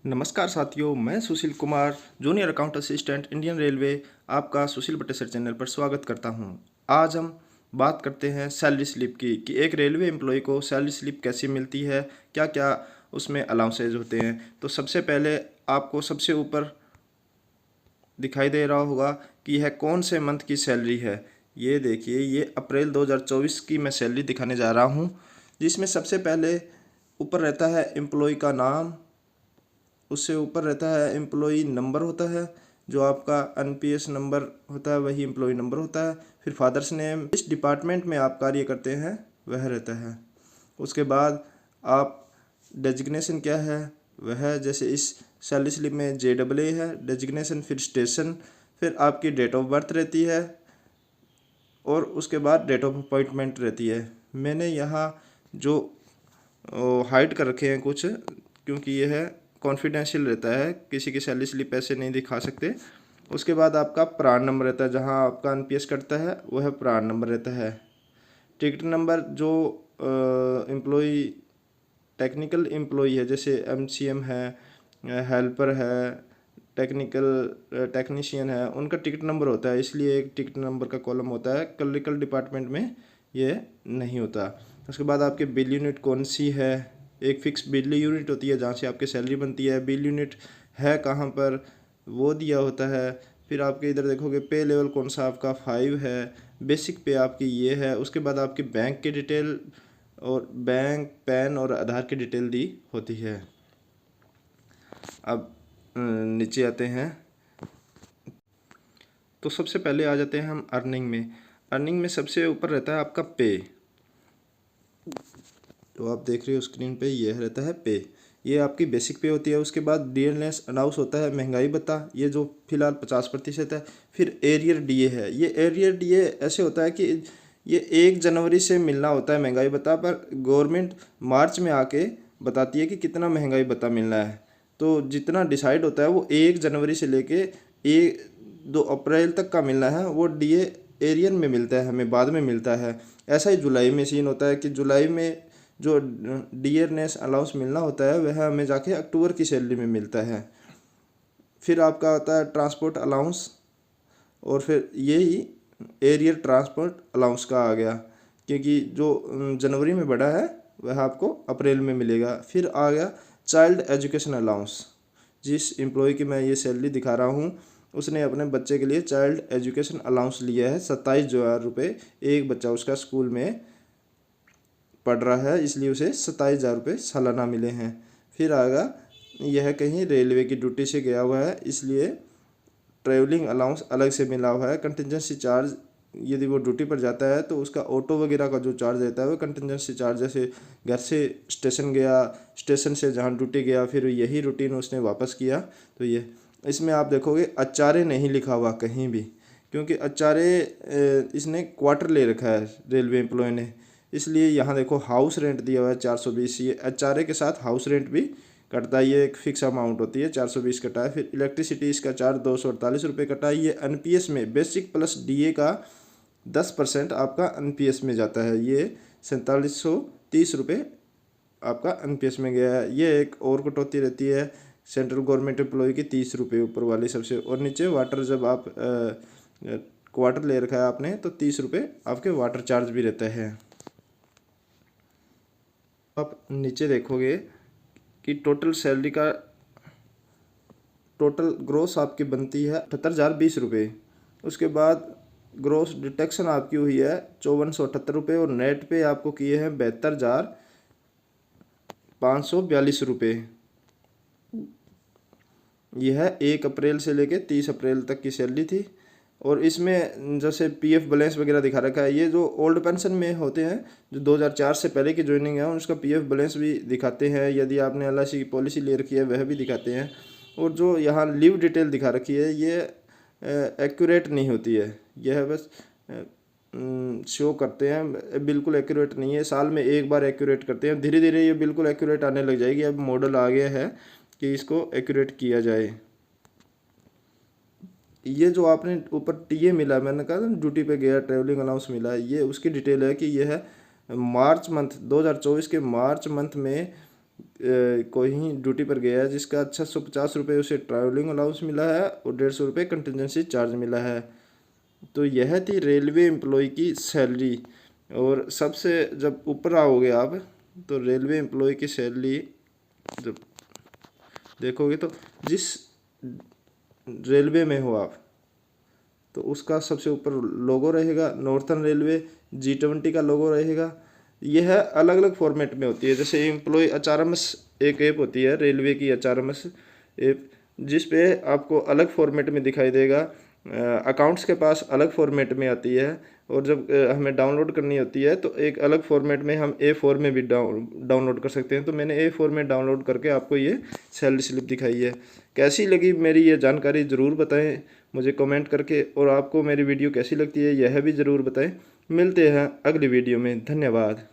नमस्कार साथियों, मैं Sushil Kumar, junior account assistant, Indian railway, आपका सुशील बटेसर चैनल पर स्वागत करता हूं। आज हम बात करते हैं सैलरी स्लिप की कि एक रेलवे एम्प्लॉय को सैलरी स्लिप कैसे मिलती है, क्या क्या उसमें अलाउंसेज होते हैं। तो सबसे पहले आपको सबसे ऊपर दिखाई दे रहा होगा कि यह कौन से मंथ की सैलरी है। ये देखिए, ये अप्रैल 2024 की मैं सैलरी दिखाने जा रहा हूँ, जिसमें सबसे पहले ऊपर रहता है एम्प्लॉय का नाम, उससे ऊपर रहता है एम्प्लॉई नंबर होता है, जो आपका एनपीएस नंबर होता है वही एम्प्लॉई नंबर होता है। फिर फादर्स नेम, इस डिपार्टमेंट में आप कार्य करते हैं वह रहता है। उसके बाद आप डेजिग्नेशन क्या है वह, जैसे इस सैलरी स्लिप में JAA है डेजिग्नेशन, फिर स्टेशन, फिर आपकी डेट ऑफ बर्थ रहती है और उसके बाद डेट ऑफ अपॉइंटमेंट रहती है। मैंने यहाँ जो हाइड कर रखे हैं कुछ, क्योंकि यह है कॉन्फिडेंशियल रहता है, किसी की सैलरी स्लिप ऐसे नहीं दिखा सकते। उसके बाद आपका प्रान नंबर रहता है, जहाँ आपका एनपीएस कटता है वह प्रान नंबर रहता है। टिकट नंबर, जो एम्प्लॉई टेक्निकल एम्प्लॉई है, जैसे एमसीएम है, हेल्पर है, टेक्नीशियन है, उनका टिकट नंबर होता है, इसलिए एक टिकट नंबर का कॉलम होता है। क्लरिकल डिपार्टमेंट में ये नहीं होता। उसके बाद आपके बिल यूनिट कौन सी है, एक फिक्स बिल यूनिट होती है जहाँ से आपकी सैलरी बनती है। बिल यूनिट है कहाँ पर वो दिया होता है। फिर आपके इधर देखोगे पे लेवल कौन सा आपका 5 है, बेसिक पे आपकी ये है। उसके बाद आपकी बैंक की डिटेल और बैंक, पैन और आधार की डिटेल दी होती है। अब नीचे आते हैं, तो सबसे पहले आ जाते हैं हम अर्निंग में। अर्निंग में सबसे ऊपर रहता है आपका पे, तो आप देख रहे हो स्क्रीन पे, यह रहता है पे। ये आपकी बेसिक पे होती है। उसके बाद डीएनएस अनाउंस होता है महंगाई भत्ता, ये जो फिलहाल 50% है। फिर एरियर डीए है। ये एरियर डीए ऐसे होता है कि ये 1 जनवरी से मिलना होता है महंगाई भत्ता, पर गवर्नमेंट मार्च में आके बताती है कि कितना महंगाई भत्ता मिलना है। तो जितना डिसाइड होता है वो 1 जनवरी से लेके 2 अप्रैल तक का मिलना है, वो डीए एरियन में मिलता है, हमें बाद में मिलता है। ऐसा ही जुलाई में सीन होता है कि जुलाई में जो डियरनेस अलाउंस मिलना होता है वह हमें जाके अक्टूबर की सैलरी में मिलता है। फिर आपका होता है ट्रांसपोर्ट अलाउंस, और फिर यही एरियर ट्रांसपोर्ट अलाउंस का आ गया, क्योंकि जो जनवरी में बढ़ा है वह आपको अप्रैल में मिलेगा। फिर आ गया चाइल्ड एजुकेशन अलाउंस। जिस एम्प्लॉय की मैं ये सैलरी दिखा रहा हूँ उसने अपने बच्चे के लिए चाइल्ड एजुकेशन अलाउंस लिया है 27,000 रुपये। एक बच्चा उसका स्कूल में पढ़ रहा है, इसलिए उसे 27,000 रुपये सालाना मिले हैं। फिर आएगा, यह कहीं रेलवे की ड्यूटी से गया हुआ है, इसलिए ट्रैवलिंग अलाउंस अलग से मिला हुआ है। कंटिजेंसी चार्ज, यदि वो ड्यूटी पर जाता है तो उसका ऑटो वगैरह का जो चार्ज रहता है वो कंटिजेंसी चार्ज, जैसे घर से स्टेशन गया, स्टेशन से जहाँ ड्यूटी गया, फिर यही रूटीन उसने वापस किया। तो ये इसमें आप देखोगे एचआरए नहीं लिखा हुआ कहीं भी, क्योंकि एचआरए इसने क्वार्टर ले रखा है रेलवे एम्प्लॉय ने, इसलिए यहाँ देखो हाउस रेंट दिया हुआ है 420। ये एचआरए के साथ हाउस रेंट भी कटता है, ये एक फिक्स अमाउंट होती है, 420 कटा है। फिर इलेक्ट्रिसिटी इसका चार्ज 248 रुपये कटा है। ये एनपीएस में बेसिक प्लस डीए का 10% आपका एनपीएस में जाता है, ये 4730 रुपये आपका एनपीएस में गया है। ये एक और कटौती रहती है सेंट्रल गवर्नमेंट एम्प्लॉय की 30 रुपये ऊपर वाली सबसे, और नीचे वाटर, जब आप क्वार्टर ले रखा है आपने तो 30 रुपये आपके वाटर चार्ज भी रहता है। आप नीचे देखोगे कि टोटल सैलरी का टोटल ग्रोस आपकी बनती है 78,020 रुपये। उसके बाद ग्रोस डिटेक्शन आपकी हुई है 5478 रुपये, और नेट पे आपको किए हैं 72,542 रुपये। यह 1 अप्रैल से लेके 30 अप्रैल तक की सैलरी थी। और इसमें जैसे पीएफ बैलेंस वगैरह दिखा रखा है, ये जो ओल्ड पेंशन में होते हैं, जो 2004 से पहले की ज्वाइनिंग है, उसका पीएफ बैलेंस भी दिखाते हैं। यदि आपने एलआईसी की पॉलिसी ले रखी है वह भी दिखाते हैं। और जो यहाँ लीव डिटेल दिखा रखी है ये एक्यूरेट नहीं होती है, यह बस शो करते हैं, बिल्कुल एक्यूरेट नहीं है। साल में एक बार एक्यूरेट करते हैं, धीरे धीरे ये बिल्कुल एक्यूरेट आने लग जाएगी। अब मॉडल आ गया है कि इसको एक्यूरेट किया जाए। ये जो आपने ऊपर टीए मिला, मैंने कहा था ड्यूटी पे गया, ट्रैवलिंग अलाउंस मिला, ये उसकी डिटेल है कि यह है मार्च मंथ 2024 के मार्च मंथ में कोई ही ड्यूटी पर गया है जिसका 650 रुपये उसे ट्रैवलिंग अलाउंस मिला है और 150 रुपये कंटिजेंसी चार्ज मिला है। तो यह थी रेलवे एम्प्लॉय की सैलरी। और सबसे जब ऊपर आओगे आप तो रेलवे एम्प्लॉय की सैलरी जब देखोगे तो जिस रेलवे में हो आप तो उसका सबसे ऊपर लोगो रहेगा नॉर्थर्न रेलवे, G20 का लोगो रहेगा। यह अलग अलग फॉर्मेट में होती है। जैसे एम्प्लॉय HRMS एक ऐप होती है रेलवे की, HRMS ऐप, जिस पे आपको अलग फॉर्मेट में दिखाई देगा। अकाउंट्स के पास अलग फॉर्मेट में आती है और जब हमें डाउनलोड करनी होती है तो एक अलग फॉर्मेट में हम A4 में भी डाउनलोड कर सकते हैं। तो मैंने A4 में डाउनलोड करके आपको ये सैलरी स्लिप दिखाई है। कैसी लगी मेरी ये जानकारी ज़रूर बताएं मुझे कमेंट करके, और आपको मेरी वीडियो कैसी लगती है यह भी ज़रूर बताएं। मिलते हैं अगली वीडियो में। धन्यवाद।